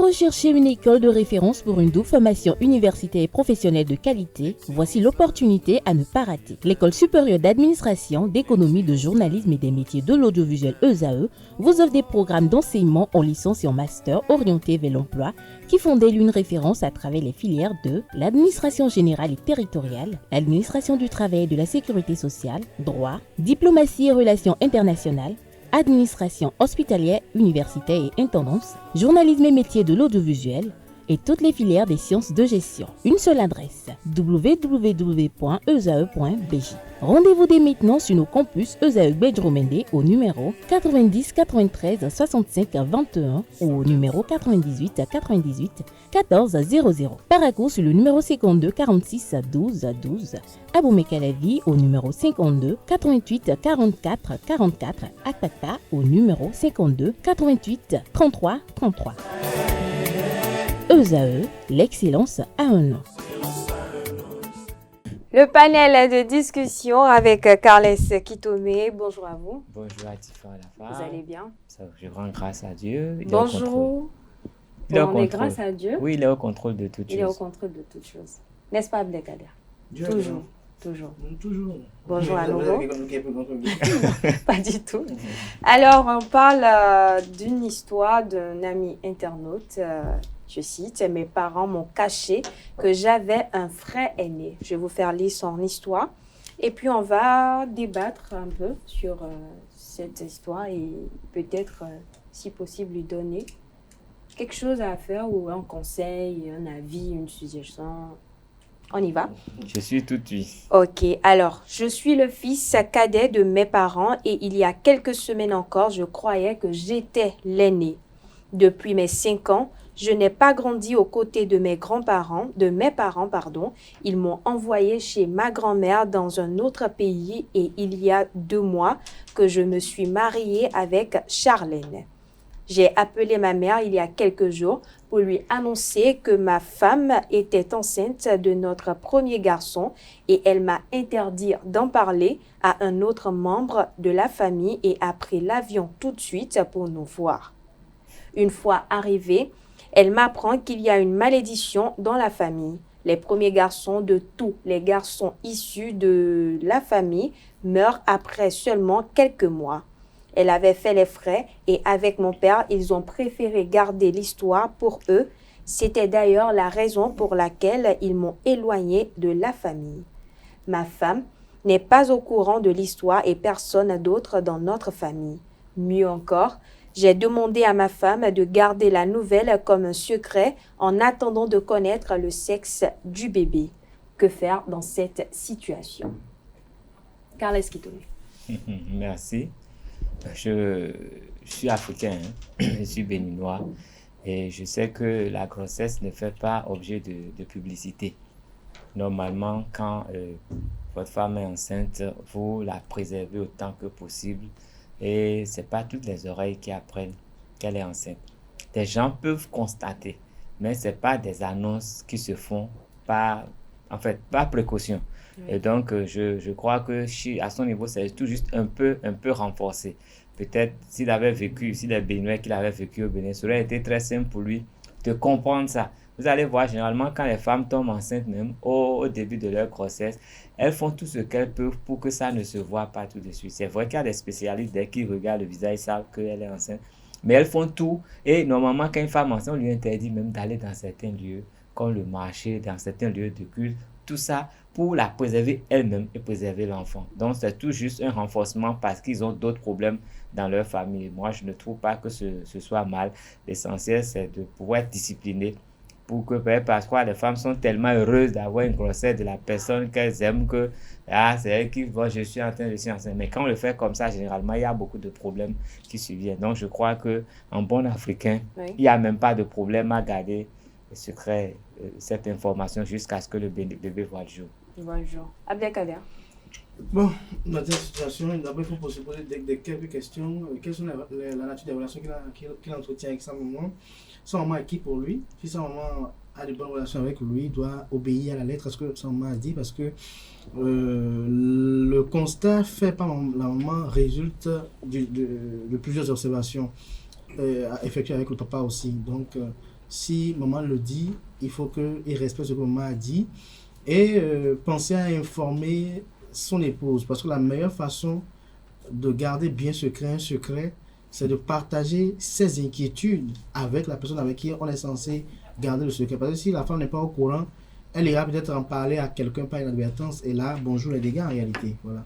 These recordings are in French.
recherchez une école de référence pour une double formation universitaire et professionnelle de qualité? Voici l'opportunité à ne pas rater. L'École supérieure d'administration, d'économie, de journalisme et des métiers de l'audiovisuel ESAE vous offre des programmes d'enseignement en licence et en master orientés vers l'emploi qui font d'elle une référence à travers les filières de l'administration générale et territoriale, l'administration du travail et de la sécurité sociale, droit, diplomatie et relations internationales, administration hospitalière, universitaire et intendance, journalisme et métiers de l'audiovisuel et toutes les filières des sciences de gestion. Une seule adresse, www.esae.bj. Rendez-vous dès maintenant sur nos campus ESAE Bedjromende au numéro 90 93 65 21 ou au numéro 98 98 14 00. Paracourt sur le numéro 52 46 12 12. Aboumé-Calavi au numéro 52 88 44 44. Akpaka au numéro 52 88 33 33. ESAE, l'excellence a un nom. Le panel de discussion avec Carles Kitome. Bonjour à vous. Bonjour à Tifa Lafa. Vous allez bien? Je rends grâce à Dieu. Bonjour. On est grâce à Dieu. Oui, il est au contrôle de toutes choses. Il est au contrôle de toutes choses. N'est-ce pas, Abdelkader? Toujours. Bonjour à nouveau. Pas du tout. Alors, on parle d'une histoire d'un ami internaute. Je cite, mes parents m'ont caché que j'avais un frère aîné. Je vais vous faire lire son histoire. Et puis, on va débattre un peu sur cette histoire et peut-être, si possible, lui donner quelque chose à faire ou un conseil, un avis, une suggestion. On y va? Je suis tout oui. Ok, alors, je suis le fils cadet de mes parents et il y a quelques semaines encore, je croyais que j'étais l'aîné. Depuis mes 5 ans, je n'ai pas grandi aux côtés de mes parents, Ils m'ont envoyé chez ma grand-mère dans un autre pays et il y a 2 mois que je me suis mariée avec Charlène. J'ai appelé ma mère il y a quelques jours pour lui annoncer que ma femme était enceinte de notre premier garçon et elle m'a interdit d'en parler à un autre membre de la famille et a pris l'avion tout de suite pour nous voir. Une fois arrivée, elle m'apprend qu'il y a une malédiction dans la famille. Les premiers garçons de tous les garçons issus de la famille meurent après seulement quelques mois. Elle avait fait les frais et avec mon père, ils ont préféré garder l'histoire pour eux. C'était d'ailleurs la raison pour laquelle ils m'ont éloignée de la famille. Ma femme n'est pas au courant de l'histoire et personne d'autre dans notre famille. Mieux encore, j'ai demandé à ma femme de garder la nouvelle comme un secret en attendant de connaître le sexe du bébé. Que faire dans cette situation? Carles Kitome. Merci. Je suis africain, je suis béninois et je sais que la grossesse ne fait pas objet de publicité. Normalement, quand votre femme est enceinte, vous la préservez autant que possible et ce n'est pas toutes les oreilles qui apprennent qu'elle est enceinte. Des gens peuvent constater, mais ce n'est pas des annonces qui se font par précaution. Oui. Et donc, je crois que à son niveau, c'est tout juste un peu renforcé. Peut-être s'il avait vécu, si les Béninois qu'il avait vécu au Bénin, ça aurait été très simple pour lui de comprendre ça. Vous allez voir, généralement, quand les femmes tombent enceintes même, au début de leur grossesse, elles font tout ce qu'elles peuvent pour que ça ne se voit pas tout de suite. C'est vrai qu'il y a des spécialistes, dès qu'ils regardent le visage, ils savent qu'elle est enceinte. Mais elles font tout. Et normalement, quand une femme enceinte, on lui interdit même d'aller dans certains lieux, comme le marché, dans certains lieux de culte. Tout ça pour la préserver elle-même et préserver l'enfant. Donc, c'est tout juste un renforcement parce qu'ils ont d'autres problèmes dans leur famille. Moi, je ne trouve pas que ce soit mal. L'essentiel, c'est de pouvoir être discipliné pour que, parfois, les femmes sont tellement heureuses d'avoir une grossesse de la personne qu'elles aiment que c'est elle qui va, je suis enceinte. Mais quand on le fait comme ça, généralement, il y a beaucoup de problèmes qui surviennent. Donc, je crois qu'en bon africain, il n'y a même pas de problème à garder le secret, cette information jusqu'à ce que le bébé voit le jour. Bonjour. Abdelkader. Bon, dans cette situation, d'abord, il faut se poser quelques questions. Quelles sont la nature des relations qu'il entretient avec sa maman? Sa maman est qui pour lui? Si sa maman a de bonnes relations avec lui, il doit obéir à la lettre à ce que sa maman a dit, parce que le constat fait par la maman résulte de plusieurs observations effectuées avec le papa aussi. Donc, Si maman le dit, il faut qu'il respecte ce que maman a dit. Et penser à informer son épouse. Parce que la meilleure façon de garder bien un secret, c'est de partager ses inquiétudes avec la personne avec qui on est censé garder le secret. Parce que si la femme n'est pas au courant, elle ira peut-être en parler à quelqu'un par inadvertance. Et là, bonjour les dégâts en réalité. Voilà.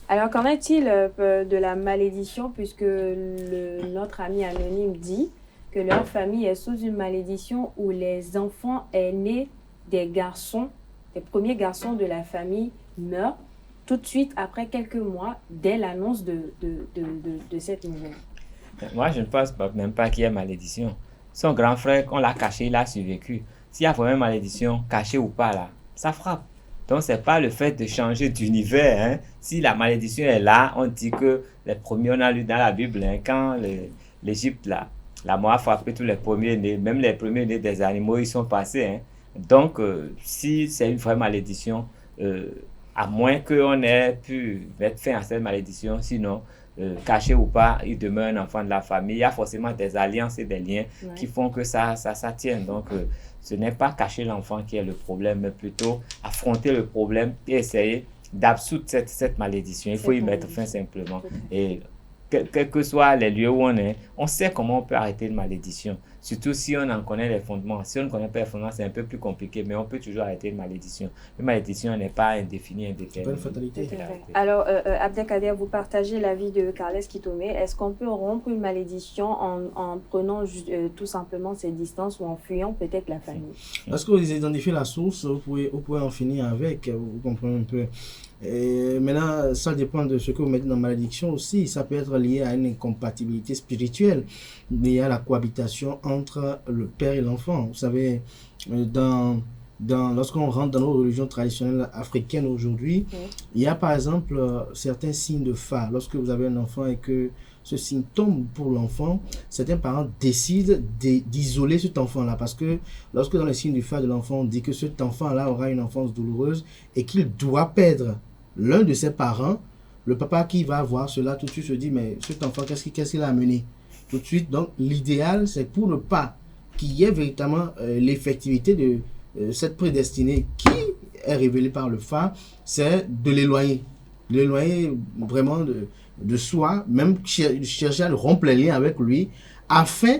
Alors, qu'en est-il de la malédiction, puisque notre ami anonyme dit que leur famille est sous une malédiction où les enfants aînés des garçons, les premiers garçons de la famille meurent tout de suite après quelques mois dès l'annonce de cette nouvelle. Moi, je ne pense même pas qu'il y ait malédiction. Son grand frère, on l'a caché, il a survécu. S'il y a vraiment malédiction, cachée ou pas, là, ça frappe. Donc, ce n'est pas le fait de changer d'univers. Hein. Si la malédiction est là, on dit que les premiers, on a lu dans la Bible, hein, quand l'Égypte, là, la mort a frappé tous les premiers-nés, même les premiers-nés des animaux, ils sont passés. Hein. Donc, si c'est une vraie malédiction, à moins qu'on ait pu mettre fin à cette malédiction, sinon, caché ou pas, il demeure un enfant de la famille. Il y a forcément des alliances et des liens qui font que ça tient. Donc, ce n'est pas cacher l'enfant qui est le problème, mais plutôt affronter le problème et essayer d'absoudre cette malédiction. Il faut y mettre fin simplement. Et quels que soient les lieux où on est, on sait comment on peut arrêter une malédiction. Surtout si on en connaît les fondements. Si on ne connaît pas les fondements, c'est un peu plus compliqué, mais on peut toujours arrêter une malédiction. Une malédiction n'est pas indéfinie, indéterminée. C'est pas une fatalité. Alors, Abdelkader, vous partagez l'avis de Carles Kitome. Est-ce qu'on peut rompre une malédiction en prenant tout simplement ses distances ou en fuyant peut-être la famille? Lorsque vous identifiez la source, vous pouvez en finir avec, vous comprenez un peu. Et maintenant, ça dépend de ce que vous mettez dans malédiction aussi. Ça peut être lié à une incompatibilité spirituelle, lié à la cohabitation entre le père et l'enfant. Vous savez, lorsqu'on rentre dans nos religions traditionnelles africaines aujourd'hui, il y a par exemple certains signes de phare. Lorsque vous avez un enfant et que ce signe tombe pour l'enfant, certains parents décident d'isoler cet enfant-là. Parce que lorsque dans les signes du phare de l'enfant, on dit que cet enfant-là aura une enfance douloureuse et qu'il doit perdre l'un de ses parents, le papa qui va voir cela tout de suite se dit, mais cet enfant, qu'est-ce qu'il a amené? Tout de suite, donc l'idéal, c'est pour ne pas qu'il y ait véritablement l'effectivité de cette prédestinée qui est révélée par le phare, c'est de l'éloigner. De l'éloigner vraiment de soi, même chercher à rompre les liens avec lui, afin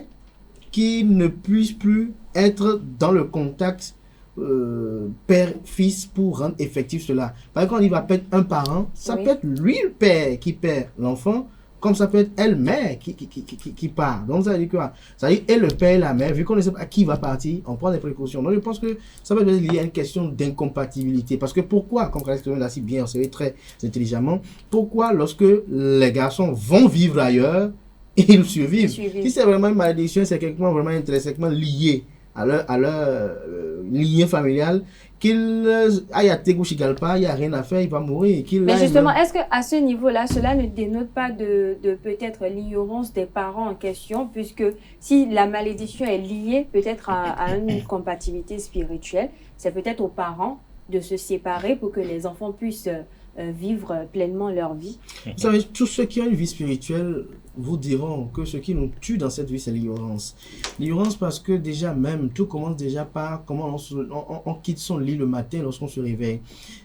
qu'il ne puisse plus être dans le contact père-fils pour rendre effectif cela. Par exemple, quand il va perdre un parent, ça peut être lui le père qui perd l'enfant, comme ça peut être elle-mère qui part. Donc ça veut dire quoi? Ça veut dire et le père et la mère, vu qu'on ne sait pas à qui va partir, on prend des précautions. Donc je pense que ça peut être lié à une question d'incompatibilité. Parce que pourquoi, comme Carles l'a si bien observé très intelligemment, pourquoi lorsque les garçons vont vivre ailleurs, ils survivent? Si c'est vraiment une malédiction, c'est quelque chose vraiment intrinsèquement lié à leur lien familial, qu'il aille à Tegucigalpa, il n'y a rien à faire, il va mourir. Mais justement, est-ce qu'à ce niveau-là, cela ne dénote pas de peut-être l'ignorance des parents en question, puisque si la malédiction est liée peut-être à une compatibilité spirituelle, c'est peut-être aux parents de se séparer pour que les enfants puissent vivre pleinement leur vie? Vous savez, tous ceux qui ont une vie spirituelle vous diront que ce qui nous tue dans cette vie, c'est l'ignorance. L'ignorance parce que déjà même, tout commence déjà par comment on quitte son lit le matin lorsqu'on se réveille.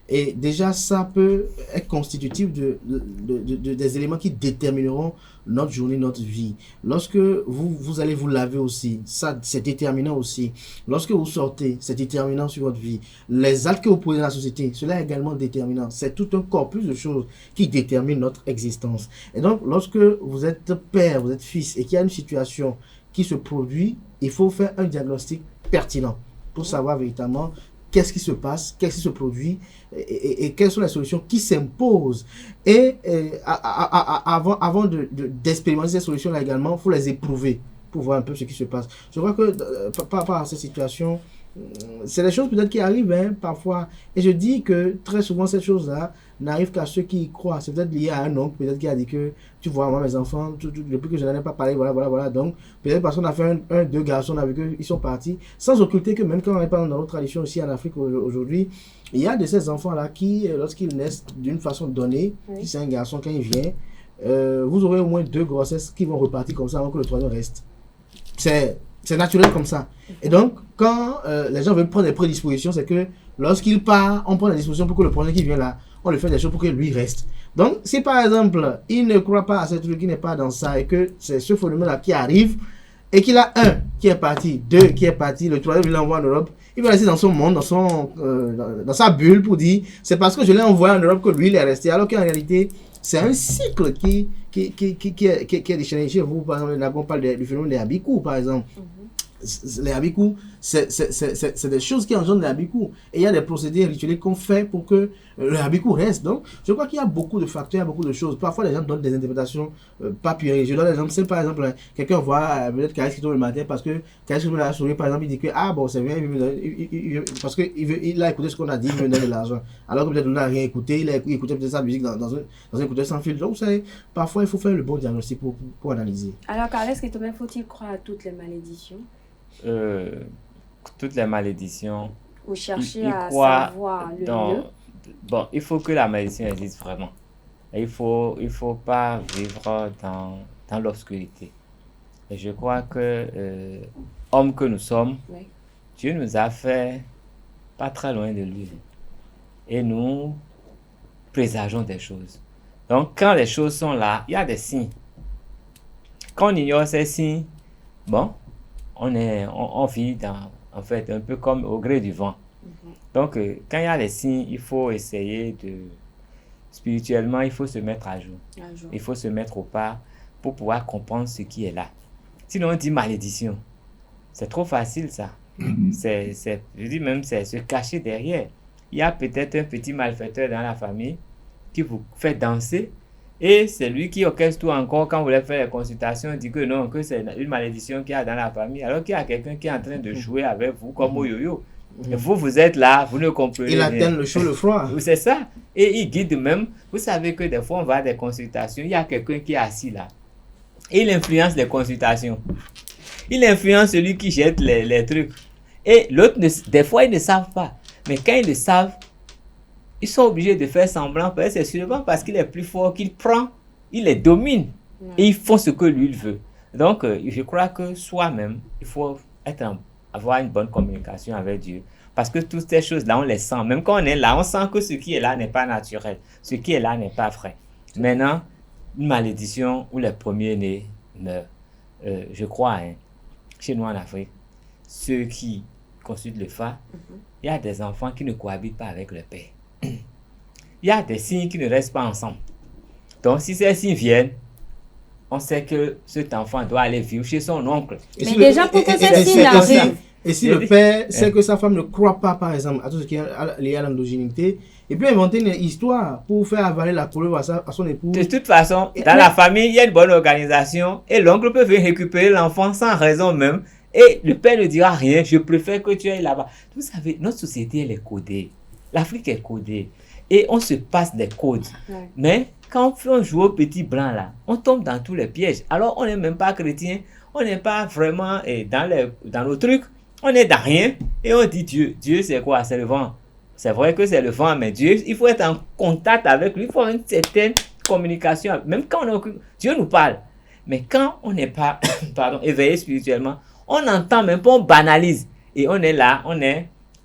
Et déjà, ça peut être constitutif des éléments qui détermineront notre journée, notre vie. Lorsque vous allez vous laver aussi, ça c'est déterminant aussi. Lorsque vous sortez, c'est déterminant sur votre vie. Les actes que vous posez dans la société, cela est également déterminant. C'est tout un corpus de choses qui déterminent notre existence. Et donc, lorsque vous êtes père, vous êtes fils et qu'il y a une situation qui se produit, il faut faire un diagnostic pertinent pour savoir véritablement qu'est-ce qui se passe, qu'est-ce qui se produit et quelles sont les solutions qui s'imposent. Et avant d'expérimenter ces solutions-là également, il faut les éprouver pour voir un peu ce qui se passe. Je crois que par rapport à cette situation, c'est des choses peut-être qui arrivent parfois. Et je dis que très souvent, cette chose-là n'arrive qu'à ceux qui y croient. C'est peut-être lié à un oncle, peut-être qui a dit que, tu vois, moi, mes enfants, depuis que je n'en ai pas parlé, voilà. Donc, peut-être parce qu'on a fait deux garçons, on a vu qu'ils sont partis, sans occulter que même quand on est pas dans notre tradition aussi en Afrique aujourd'hui, il y a de ces enfants-là qui, lorsqu'ils naissent d'une façon donnée, si c'est un garçon, quand il vient, vous aurez au moins 2 grossesses qui vont repartir comme ça avant que le troisième reste. C'est C'est naturel comme ça. Et donc, quand les gens veulent prendre des prédispositions, c'est que lorsqu'il part, on prend des dispositions pour que le prochain qui vient là, on lui fait des choses pour que lui reste. Donc, si par exemple, il ne croit pas à ce truc, il n'est pas dans ça, et que c'est ce phénomène-là qui arrive, et qu'il a un qui est parti, deux qui est parti, le troisième il l'envoie en Europe, il va rester dans son monde, dans sa bulle pour dire, c'est parce que je l'ai envoyé en Europe que lui il est resté, alors qu'en réalité, c'est un cycle qui est déchaîné chez vous. Par exemple, là, on parle du phénomène des habikus, par exemple. Les habikus, c'est des choses qui engendrent les habikus. Et il y a des procédés rituels qu'on fait pour que le habiku reste. Donc, je crois qu'il y a beaucoup de facteurs, il y a beaucoup de choses. Parfois, les gens donnent des interprétations pas puériles. Je donne l'exemple, c'est par exemple, quelqu'un voit peut-être Caris qui tombe le matin parce que Caris qui tombe la souris, par exemple, il dit que, ah bon, c'est bien, parce qu'il a écouté ce qu'on a dit, il me donne de l'argent. Alors que peut-être on n'a rien écouté, il a écouté peut-être sa musique dans un écouteur sans fil. Donc, vous savez, parfois, il faut faire le bon diagnostic pour analyser. Alors, Carles, faut-il croire à toutes les malédictions? Toutes les malédictions. Ou chercher à savoir le mieux. Bon, il faut que la malédiction existe vraiment. Il faut pas vivre dans l'obscurité. Et je crois que, hommes que nous sommes, oui. Dieu nous a fait pas très loin de lui. Et nous présageons des choses. Donc, quand les choses sont là, il y a des signes. Quand on ignore ces signes, bon, on vit en fait un peu comme au gré du vent. Donc, quand il y a des signes, il faut essayer spirituellement, il faut se mettre à jour. Il faut se mettre au pas pour pouvoir comprendre ce qui est là. Sinon, on dit malédiction. C'est trop facile, ça. Je dis même, c'est se cacher derrière. Il y a peut-être un petit malfaiteur dans la famille qui vous fait danser. Et c'est lui qui orchestre tout encore quand vous voulez faire les consultations, dit que non, que c'est une malédiction qu'il y a dans la famille, alors qu'il y a quelqu'un qui est en train de jouer avec vous comme au yo-yo. Et vous êtes là, vous ne comprenez rien. Il atteint le chaud, le froid. C'est ça. Et il guide même. Vous savez que des fois, on va à des consultations, il y a quelqu'un qui est assis là. Et il influence les consultations. Il influence celui qui jette les trucs. Et l'autre, des fois, ils ne savent pas. Mais quand ils le savent, ils sont obligés de faire semblant, c'est souvent parce qu'il est plus fort qu'il prend, il les domine et ils font ce que lui il veut. Donc, je crois que soi-même, il faut avoir une bonne communication avec Dieu. Parce que toutes ces choses-là, on les sent. Même quand on est là, on sent que ce qui est là n'est pas naturel. Ce qui est là n'est pas vrai. Maintenant, une malédiction où les premiers-nés meurent. Je crois, chez nous en Afrique, ceux qui consultent le phare, il y a des enfants qui ne cohabitent pas avec le père. Il y a des signes qui ne restent pas ensemble. Donc, si ces signes viennent, on sait que cet enfant doit aller vivre chez son oncle. Mais déjà, pour que ces signes arrivent. Et si le père sait que sa femme ne croit pas, par exemple, à tout ce qui est lié à l'endogénéité, il peut inventer une histoire pour faire avaler la couleur à son épouse. De toute façon, dans la famille, il y a une bonne organisation et l'oncle peut venir récupérer l'enfant sans raison même. Et le père ne dira rien, je préfère que tu ailles là-bas. Vous savez, notre société, elle est codée. L'Afrique est codée. Et on se passe des codes. Ouais. Mais quand on joue au petit blanc là, on tombe dans tous les pièges. Alors, on n'est même pas chrétien. On n'est pas vraiment dans nos trucs. On est dans rien. Et on dit Dieu. Dieu, c'est quoi? C'est le vent. C'est vrai que c'est le vent, mais Dieu, il faut être en contact avec lui. Il faut avoir une certaine communication. Même quand Dieu nous parle. Mais quand on n'est pas éveillé spirituellement, on n'entend même pas, on banalise. Et on est là,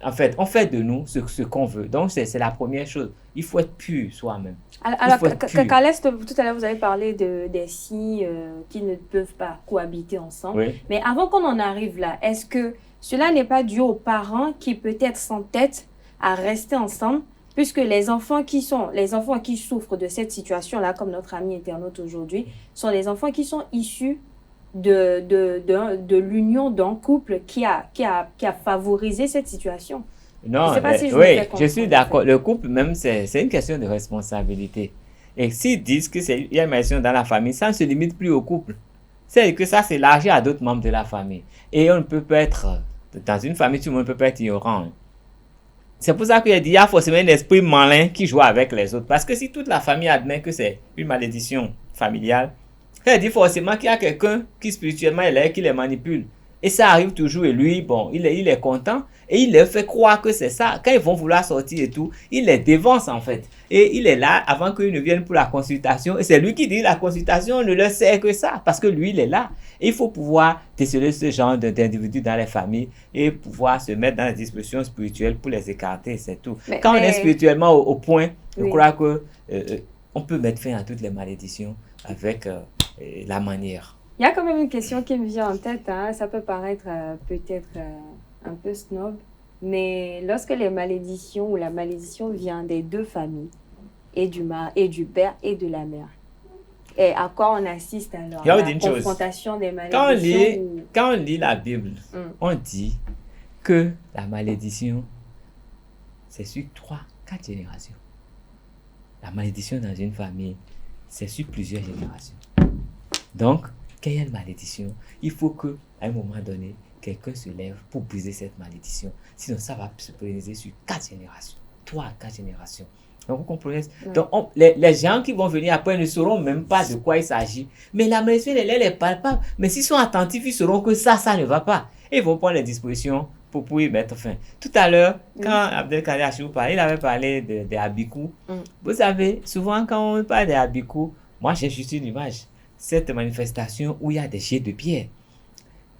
en fait, on fait de nous ce qu'on veut. Donc, c'est la première chose. Il faut être pur soi-même. Alors, Carles, tout à l'heure, vous avez parlé des signes qui ne peuvent pas cohabiter ensemble. Oui. Mais avant qu'on en arrive là, est-ce que cela n'est pas dû aux parents qui peut-être s'entêtent à rester ensemble, puisque les enfants qui souffrent de cette situation-là, comme notre ami internaute aujourd'hui, sont les enfants qui sont issus de l'union d'un couple qui a favorisé cette situation. Non, je sais pas si je suis d'accord. Le couple même, c'est une question de responsabilité. Et s'ils disent qu'il y a une malédiction dans la famille, ça ne se limite plus au couple. C'est que ça s'élargit à d'autres membres de la famille. Et on ne peut pas être, dans une famille, tout le monde ne peut pas être ignorant. C'est pour ça qu'il y a forcément un esprit malin qui joue avec les autres. Parce que si toute la famille admet que c'est une malédiction familiale, ça dit forcément qu'il y a quelqu'un qui spirituellement est là, qui les manipule. Et ça arrive toujours et lui, bon, il est content et il leur fait croire que c'est ça. Quand ils vont vouloir sortir et tout, il les dévance en fait. Et il est là avant qu'ils ne viennent pour la consultation. Et c'est lui qui dit la consultation ne leur sert que ça parce que lui, il est là. Et il faut pouvoir déceler ce genre d'individus dans les familles et pouvoir se mettre dans la disposition spirituelle pour les écarter, c'est tout. Quand on est spirituellement au point, je crois que on peut mettre fin à toutes les malédictions avec la manière. Il y a quand même une question qui me vient en tête, hein. Ça peut paraître peut-être un peu snob, mais lorsque les malédictions ou la malédiction vient des deux familles, et du père et de la mère, et à quoi on assiste alors? La confrontation des malédictions. Quand on lit la Bible, on dit que la malédiction, c'est sur 3-4 générations. La malédiction dans une famille, c'est sur plusieurs générations. Donc, quand il y a une malédiction, il faut qu'à un moment donné, quelqu'un se lève pour briser cette malédiction. Sinon, ça va se pérenniser sur 4 générations, 3 à 4 générations. Donc, vous comprenez? Donc, les gens qui vont venir après ne sauront même pas de quoi il s'agit. Mais la malédiction, elle est palpable. Mais s'ils sont attentifs, ils sauront que ça ne va pas. Et ils vont prendre les dispositions pour y mettre fin. Tout à l'heure, quand Abdelkader Achibou parlait, il avait parlé des habikou. Vous savez, souvent, quand on parle des habikou, moi, j'ai juste une image. Cette manifestation où il y a des jets de pierre.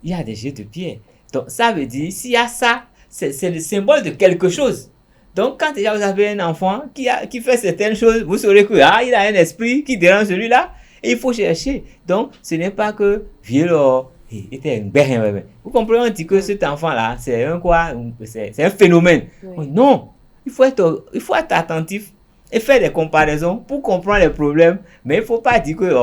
Il y a des jets de pierre. Donc, ça veut dire, s'il y a ça, c'est le symbole de quelque chose. Donc, quand déjà vous avez un enfant qui fait certaines choses, vous saurez que il a un esprit qui dérange celui-là et il faut chercher. Donc, ce n'est pas que vieux était un bérin. Vous comprenez, on dit que cet enfant-là, c'est c'est un phénomène. Oui. Non, il faut être attentif et faire des comparaisons pour comprendre les problèmes. Mais il ne faut pas dire que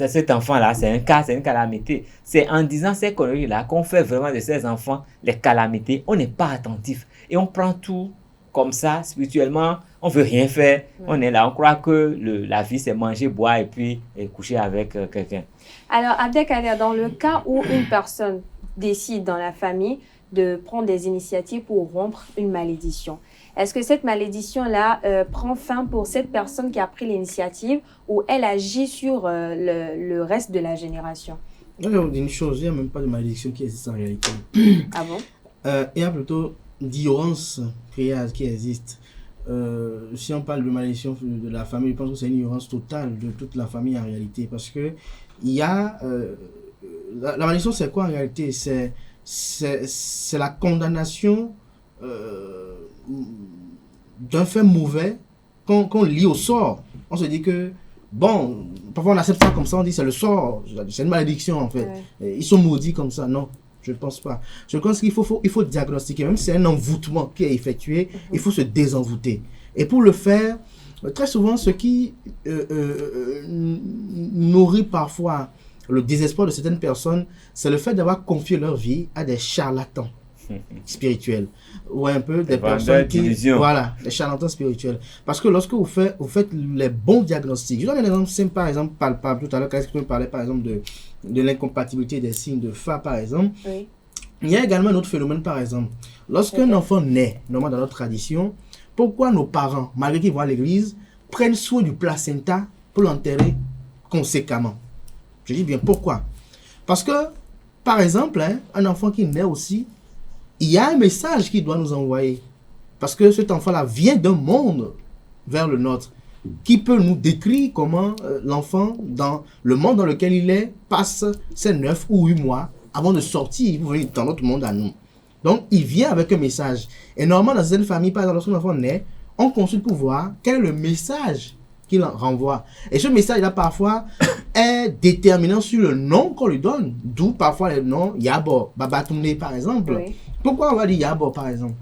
cet enfant-là, c'est un cas, c'est une calamité. C'est en disant ces conneries-là qu'on fait vraiment de ces enfants les calamités. On n'est pas attentif et on prend tout comme ça, spirituellement, on ne veut rien faire. On est là, on croit que la vie, c'est manger, boire et puis coucher avec quelqu'un. Alors, Abdelkader, dans le cas où une personne décide dans la famille de prendre des initiatives pour rompre une malédiction, est-ce que cette malédiction-là prend fin pour cette personne qui a pris l'initiative ou elle agit sur le reste de la génération? Je vais vous dire une chose, il n'y a même pas de malédiction qui existe en réalité. Ah bon? Il y a plutôt d'ignorance qui existe. Si on parle de malédiction de la famille, je pense que c'est une ignorance totale de toute la famille en réalité. Parce que il y a... la malédiction, c'est quoi en réalité? C'est la condamnation d'un fait mauvais qu'on lie au sort. On se dit que, bon, parfois on accepte ça comme ça, on dit c'est le sort, c'est une malédiction en fait. Ouais. Ils sont maudits comme ça, non. Je ne pense pas. Je pense qu'il faut diagnostiquer. Même si c'est un envoûtement qui est effectué, il faut se désenvoûter. Et pour le faire, très souvent, ce qui nourrit parfois le désespoir de certaines personnes, c'est le fait d'avoir confié leur vie à des charlatans spirituels. Ou un peu des personnes qui... Voilà, des charlatans spirituels. Parce que lorsque vous faites les bons diagnostics, je donne un exemple simple, par exemple, palpable. Tout à l'heure, quand je parlais, par exemple, de l'incompatibilité des signes de Fa, par exemple. Oui. Il y a également un autre phénomène, par exemple. Lorsqu'un enfant naît, normalement dans notre tradition, pourquoi nos parents, malgré qu'ils vont à l'église, prennent soin du placenta pour l'enterrer conséquemment? Je dis bien pourquoi. Parce que, par exemple, un enfant qui naît aussi, il y a un message qu'il doit nous envoyer. Parce que cet enfant-là vient d'un monde vers le nôtre, qui peut nous décrire comment l'enfant, dans le monde dans lequel il est, passe ses 9 ou 8 mois avant de sortir pour venir dans notre monde à nous. Donc, il vient avec un message. Et normalement, dans certaines familles, par exemple, lorsqu'un enfant naît, on consulte pour voir quel est le message qu'il renvoie. Et ce message-là, parfois, est déterminant sur le nom qu'on lui donne. D'où, parfois, les noms Yabor, Babatoumné, par exemple. Oui. Pourquoi on va dire Yabor, par exemple?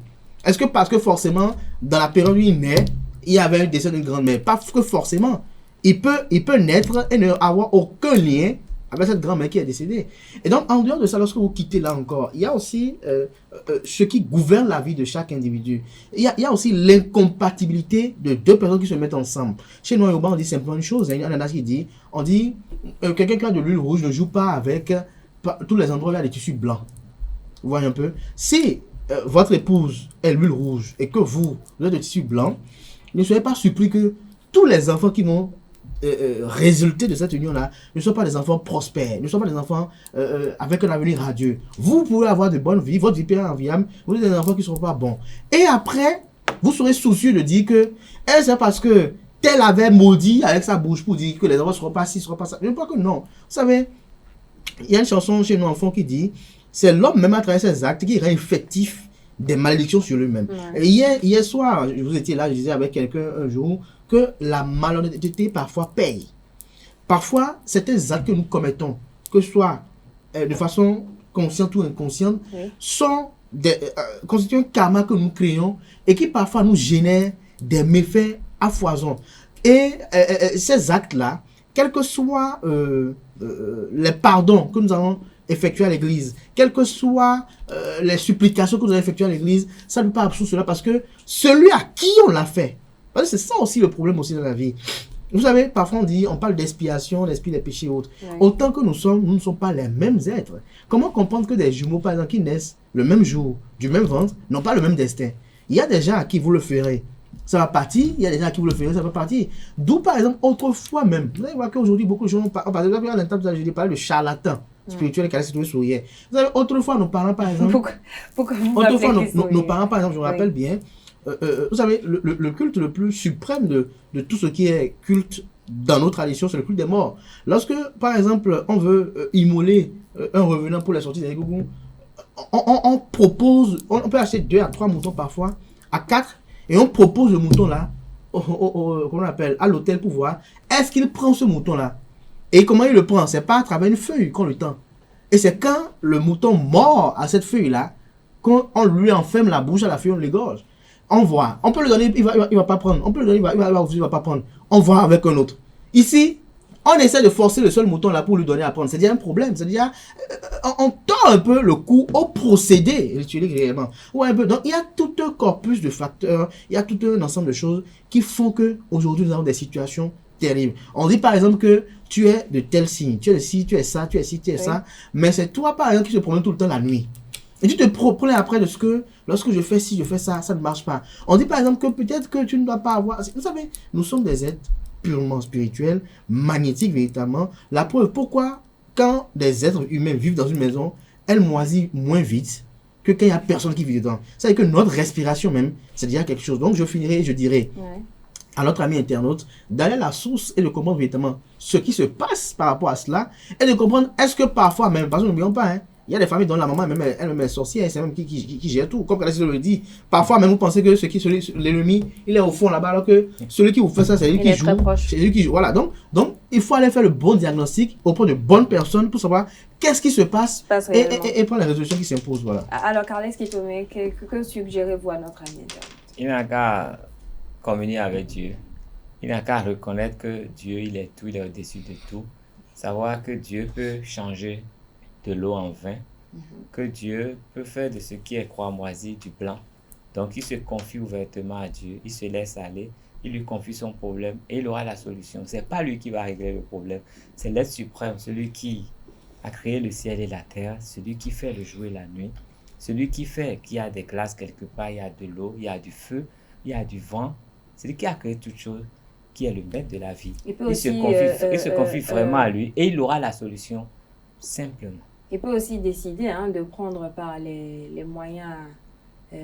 Est-ce que parce que, forcément, dans la période où il naît, il y avait un décès d'une grand-mère? Pas que forcément. Il peut naître et ne avoir aucun lien avec cette grand-mère qui est décédée. Et donc, en dehors de ça, lorsque vous quittez là encore, il y a aussi ce qui gouverne la vie de chaque individu. Il y a aussi l'incompatibilité de deux personnes qui se mettent ensemble. Chez nous, on dit simplement une chose. Il y en a qui dit, quelqu'un qui a de l'huile rouge ne joue pas avec tous les endroits où il y a des tissus blancs. Vous voyez un peu? Si votre épouse est l'huile rouge et que vous êtes de tissu blanc, ne soyez pas surpris que tous les enfants qui vont résulter de cette union-là ne sont pas des enfants prospères, ne sont pas des enfants avec un avenir radieux. Vous pouvez avoir de bonnes vies, votre vie peut être enviable, vous êtes des enfants qui ne seront pas bons. Et après, vous serez soucieux de dire que c'est parce que tel avait maudit avec sa bouche pour dire que les enfants ne seront pas ci, ne seront pas ça. Je ne crois que non. Vous savez, il y a une chanson chez nos enfants qui dit c'est l'homme même à travers ses actes qui rend effectif des malédictions sur lui-même. Ouais. Et hier soir, vous étiez là, je disais avec quelqu'un un jour que la malhonnêteté parfois paye. Parfois, certains actes que nous commettons, que ce soit de façon consciente ou inconsciente, sont constituent un karma que nous créons et qui parfois nous génèrent des méfaits à foison. Et ces actes-là, quels que soient les pardons que nous avons effectués à l'église, quelles que soient les supplications que nous avons effectuées à l'église, ça ne peut pas absoudre cela parce que celui à qui on l'a fait, parce que c'est ça aussi le problème aussi dans la vie. Vous savez, parfois on parle d'expiation, d'esprit des péchés et autres. Ouais. Autant que nous ne sommes pas les mêmes êtres. Comment comprendre que des jumeaux, par exemple, qui naissent le même jour, du même ventre, n'ont pas le même destin? Il y a des gens à qui vous le ferez, ça va partir. Il y a des gens à qui vous le ferez, ça va partir. D'où, par exemple, autrefois même, vous allez voir qu'aujourd'hui, beaucoup de gens par exemple, à l'instant, je parlais de charlatans spirituels qui allaient se trouver sourire. Vous savez, autrefois, nos parents, par exemple, nos parents, par exemple, je me rappelle bien, vous savez, le culte le plus suprême de tout ce qui est culte dans nos traditions, c'est le culte des morts. Lorsque, par exemple, on veut immoler un revenant pour la sortie des gougous, on propose, on peut acheter 2 à 3 moutons parfois, à 4, et on propose le mouton là, comment on appelle, à l'hôtel pour voir, est-ce qu'il prend ce mouton là? Et comment il le prend? C'est pas à travers une feuille qu'on le tend. Et c'est quand le mouton mord à cette feuille là, qu'on lui enferme la bouche à la feuille, on l'égorge. On voit, on peut le donner, il va pas prendre. On peut le donner, il va pas prendre. On voit avec un autre. Ici, on essaie de forcer le seul mouton là pour lui donner à prendre. C'est déjà un problème. C'est déjà, on tord un peu le coup au procédé rituel réellement. Ouais, un peu. Donc, il y a tout un corpus de facteurs, il y a tout un ensemble de choses qui font que aujourd'hui nous avons des situations terribles. On dit par exemple que tu es de tel signe, tu es de ci, tu es ça, tu es ci, tu es ça. Mais c'est toi par exemple qui se promène tout le temps la nuit. Et tu te promets après de ce que, lorsque je fais ci, je fais ça, ça ne marche pas. On dit par exemple que peut-être que tu ne dois pas avoir... Vous savez, nous sommes des êtres purement spirituels, magnétiques véritablement. La preuve, pourquoi quand des êtres humains vivent dans une maison, elles moisissent moins vite que quand il n'y a personne qui vit dedans. C'est-à-dire que notre respiration même, c'est déjà quelque chose. Donc je finirai, je dirais à notre ami internaute d'aller à la source et de comprendre véritablement ce qui se passe par rapport à cela et de comprendre est-ce que parfois même, parce que n'oublions pas, hein, il y a des familles dont la maman elle-même est sorcière, c'est même qui gère tout. Comme Kadhafi le dit, parfois même vous pensez que l'ennemi, il est au fond là-bas, alors que celui qui vous fait ça, c'est lui qui joue. C'est lui qui joue. Voilà, donc il faut aller faire le bon diagnostic auprès de bonnes personnes pour savoir qu'est-ce qui se passe et prendre les résolutions qui s'imposent. Voilà. Alors, Carles Kitome, que suggérez-vous à notre ami internaute? Il n'a qu'à communier avec Dieu. Il n'a qu'à reconnaître que Dieu, il est tout, il est au-dessus de tout. Savoir que Dieu peut changer de l'eau en vin, que Dieu peut faire de ce qui est croix-moisi du blanc. Donc il se confie ouvertement à Dieu, il se laisse aller, il lui confie son problème et il aura la solution. C'est pas lui qui va régler le problème, c'est l'être suprême, celui qui a créé le ciel et la terre, celui qui fait le jour et la nuit, celui qui fait qu'il y a des glaces quelque part, il y a de l'eau, il y a du feu, il y a du vent, celui qui a créé toutes choses, qui est le maître de la vie. Il se confie vraiment à lui et il aura la solution simplement. Il peut aussi décider de prendre par les moyens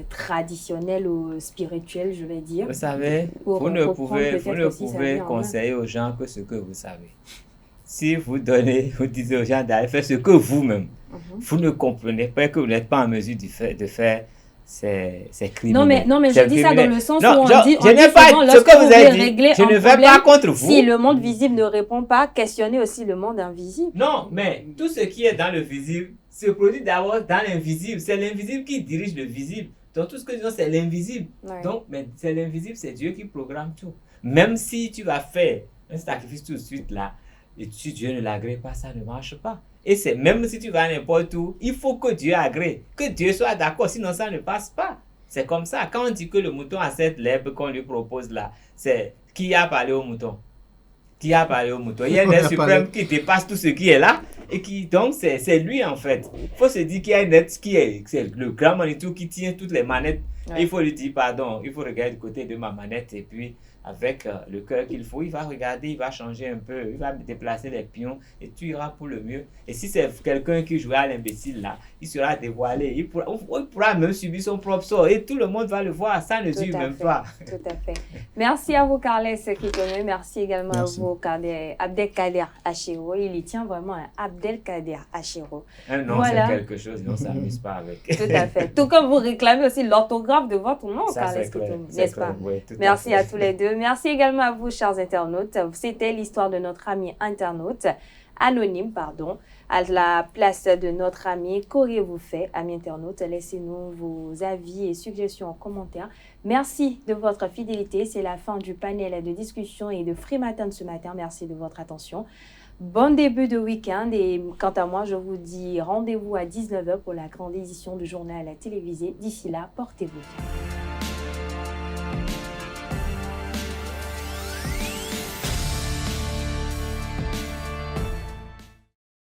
traditionnels ou spirituels, je vais dire. Vous savez, vous ne pouvez conseiller aux gens que ce que vous savez. Si vous dites aux gens d'aller faire ce que vous-même, vous ne comprenez pas que vous n'êtes pas en mesure de faire ces criminels. Non, mais je dis ça dans le sens où on dit ce que vous avez dit, je ne vais pas contre vous. Si le monde visible ne répond pas, questionnez aussi le monde invisible. Non, mais tout ce qui est dans le visible se produit d'abord dans l'invisible. C'est l'invisible qui dirige le visible. Donc tout ce que nous disons, c'est l'invisible. Ouais. Donc, mais c'est l'invisible, c'est Dieu qui programme tout. Même si tu vas faire un sacrifice tout de suite là, et si Dieu ne l'agrée pas, ça ne marche pas. Et c'est même si tu vas n'importe où, il faut que Dieu agrée, que Dieu soit d'accord, sinon ça ne passe pas. C'est comme ça. Quand on dit que le mouton a cette lèvre qu'on lui propose là, c'est qui a parlé au mouton? Qui a parlé au mouton? Il y a un être suprême qui dépasse tout ce qui est là, et qui, donc c'est lui en fait. Il faut se dire qu'il y a un être c'est le grand Manitou qui tient toutes les manettes. Ouais. Il faut lui dire pardon, il faut regarder du côté de ma manette et puis avec le cœur qu'il faut, il va regarder, il va changer un peu, il va déplacer les pions et tout ira pour le mieux. Et si c'est quelqu'un qui jouait à l'imbécile là, il sera dévoilé, il pourra même subir son propre sort et tout le monde va le voir, ça ne dure même pas. Tout à fait. Merci à vous, Carles Kitone. Merci également à vous, Abdelkader Achero. Il y tient vraiment un Abdelkader Achero. Un nom, c'est quelque chose, on ne s'amuse pas avec. Tout à fait. Tout comme vous réclamez aussi l'orthographe de votre nom, Carles Kitone, n'est-ce pas? Oui, merci à tous les deux. Merci également à vous, chers internautes. C'était l'histoire de notre ami internaute, anonyme, à la place de notre ami. Qu'auriez-vous fait, ami internaute? Laissez-nous vos avis et suggestions en commentaire. Merci de votre fidélité. C'est la fin du panel de discussion et de Free Matin de ce matin. Merci de votre attention. Bon début de week-end et quant à moi, je vous dis rendez-vous à 19h pour la grande édition du journal télévisé. D'ici là, portez-vous bien.